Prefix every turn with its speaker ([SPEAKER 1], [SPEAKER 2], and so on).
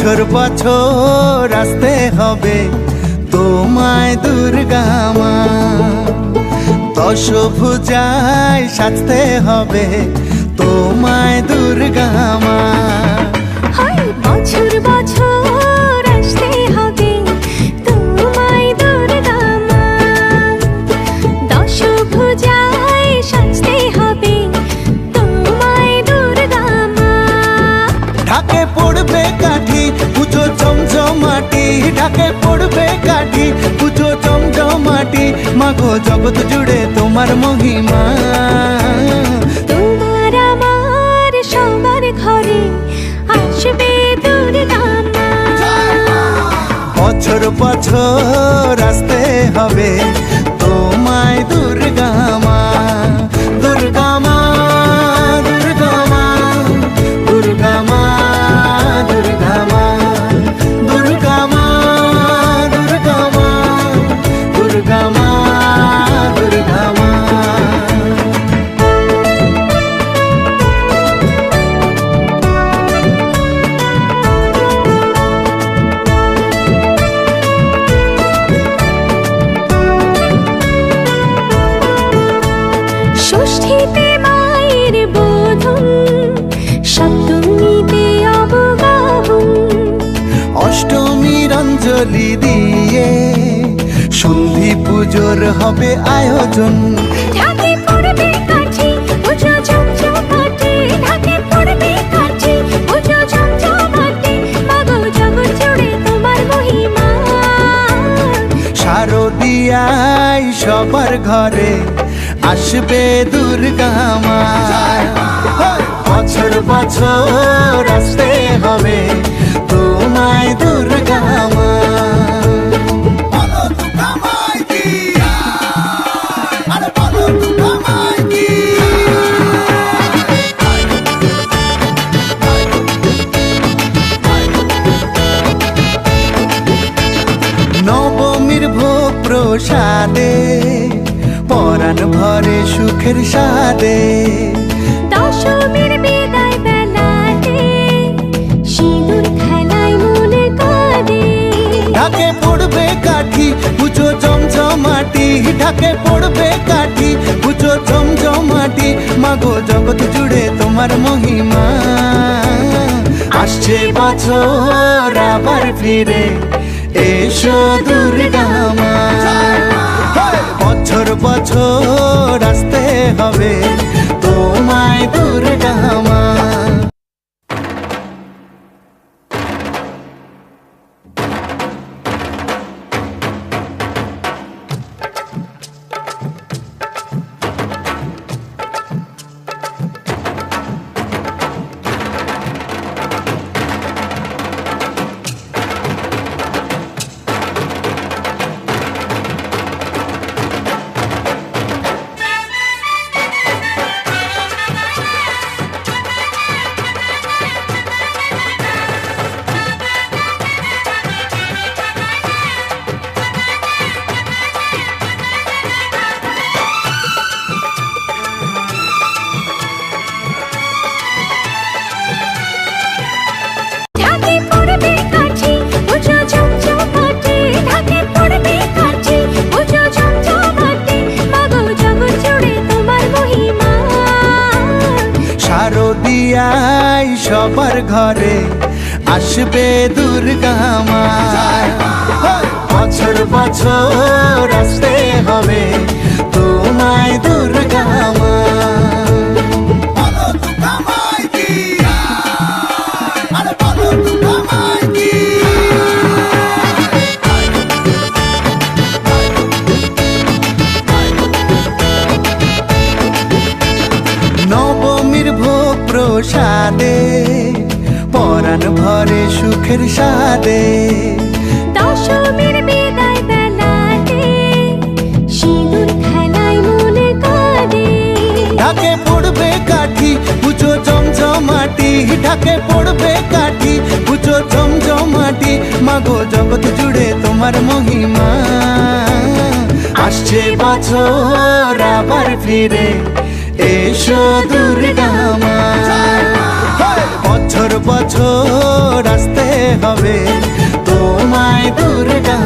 [SPEAKER 1] বছর বছর আসতে হবে তোমায় দুর্গা মা, দশভুজায় সাজতে হবে তোমায় দুর্গা মা।
[SPEAKER 2] বছর বছর আসতে হবে তোমায় দুর্গা মা, দশভুজায় সাজতে হবে তোমায় দুর্গা মা।
[SPEAKER 1] ঢাকে পড়বে কাঠি পুজো জমজমাটি, ঢাকে পড়বে কাঠি পুজো জমজমাটি, মাগো জগৎ জুড়ে তোমার মহিমা।
[SPEAKER 2] তোমার আমার সবার ঘরে আসবে দুর্গা মা,
[SPEAKER 1] বছর বছর আসতে হবে তোমায় দুর্গা মা। দুর্গা মা দুর্গা মা দুর্গা মা দুর্গা মা দুর্গা মা দুর্গা মা দুর্গা মা দুর্গা মা।
[SPEAKER 2] ষষ্ঠীতে মায়ের বোধন, সপ্তমীতে অবগাহন,
[SPEAKER 1] অষ্টমীর অঞ্জলি দিয়ে সন্ধি পুজোর হবে আয়োজন।
[SPEAKER 2] ঢাকে পড়বে কাঠি পুজো জমজমাটি, ঢাকে পড়বে কাঠি পুজো জমজমাটি, মাগো জগৎ জুড়ে তোমার মহিমা।
[SPEAKER 1] শারদিয়ায় সবার ঘরে আসবে দুর্গা মা, বছর বছর আসতে হবে তোমায় দুর্গা মা। নবমীর ভোগ প্রসাদে পরাণ ভরে সুখের সাদে,
[SPEAKER 2] দশমীর বিদায় বেলাতে সিঁদুর খেলায় মনে কাঁদে।
[SPEAKER 1] ঢাকে পড়বে কাঠি পুজো জমজমাটি, ঢাকে পড়বে কাঠি পুজো জমজমাটি, মাগো জগৎ জুড়ে তোমার মহিমা। আসছে বছর আবার ফিরে এসো দুর্গা মা, বছর বছর আসতে হবে তোমায় দুর্গা মা।
[SPEAKER 2] ঢাকে পড়বে কাঠি পুজো জমজমাটি, ঢাকে পড়বে কাঠি পুজো জমজমাটি, মাগো জগৎ জুড়ে তোমার মহিমা।
[SPEAKER 1] শারদিয়ায় সবার ঘরে আসবে দুর্গা মা, বছর বছর আসতে হবে তোমায় দুর্গা মা। নবমীর ভোগ প্রসাদে পরাণ ভরে সুখের সাদে,
[SPEAKER 2] দশমীর বিদায় বেলাতে সিঁদুর খেলায় মনে কাঁদে।
[SPEAKER 1] ঢাকে পড়বে কাঠি পুজো জমজমাটি, ঢাকে পড়বে কাঠি পুজো জমজমাটি, মাগো জগৎ জুড়ে তোমার মহিমা। আসছে বছর আবার ফিরে এসো দুর্গা মা, বছর বছর আসতে হবে পাবে তোমায় দুর্গা